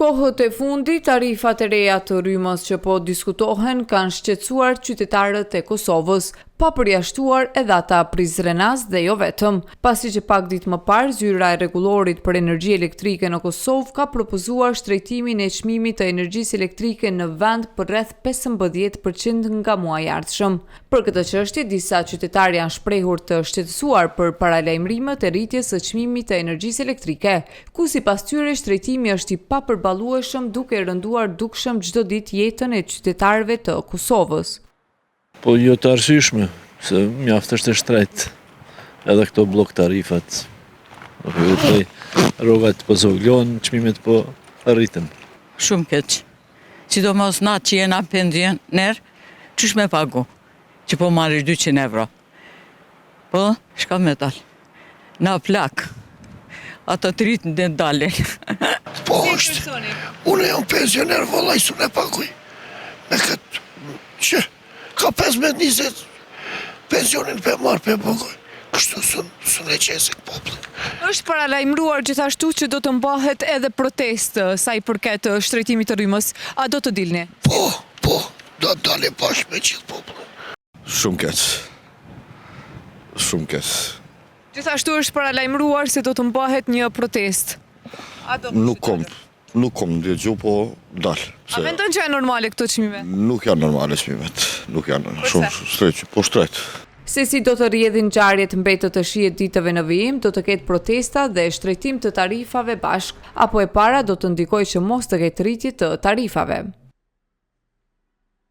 Kohët e fundit, tarifat e reja të rrymës që po diskutohen kanë shqetësuar qytetarët e Kosovës, pa përjashtuar edhe ata Prizrenas dhe jo vetëm, pasi që pak ditë më parë zyra e rregullorit për energji elektrike në Kosovë ka propozuar shtrejtimin e çmimit të energjisë elektrike në vend për rreth 15% nga muaji i ardhshëm. Për këtë çështje, disa qytetarë janë shprehur të shqetësuar për paralajmërimet e rritjes së çmimit të energjisë elektrike, ku sipas tyre shtrejtimi është i papërballueshëm duke rënduar dukshëm çdo ditë jetën e qytetarëve të Kosovës. Po jo të arsyeshme, se mjaft është e shtrejt edhe këto blok tarifat. Rrogat po zoglohen, çmimet po rriten. Shumë keq. Sidomos na që jena pensioner, çish me pagu, që po marrë 200 euro. Po, shka me dal. Na plak. Ata të rritin dhe dalin. Po është. Unë jam pensioner, vëllaj, s'unë e paguj. Me këtë që ka 15-20 pensionin për marë për paguj. Kështu s'unë e qesik popullin. Është paralajmëruar gjithashtu që do të mbahet edhe protestë sa i përket shtrejtimit të rrymës. A do të dilni? Po, do të dalim bashkë me gjithë popullin. Shumë keq. Shumë keq. Gjithashtu është paralajmëruar se do të mbahet një protestë. Nuk kom ndërgju, po dalë. A mendon që janë normale këto çmime? Nuk janë normale çmimet. Nuk janë shumë shtrejt, po shtrejt. Se si do të rrjedhin ngjarjet mbetet të shihet ditëve në vijim, do të ketë protesta dhe shtrejtim të tarifave bashk, apo e para do të ndikojë që mos të ketë rritje të tarifave.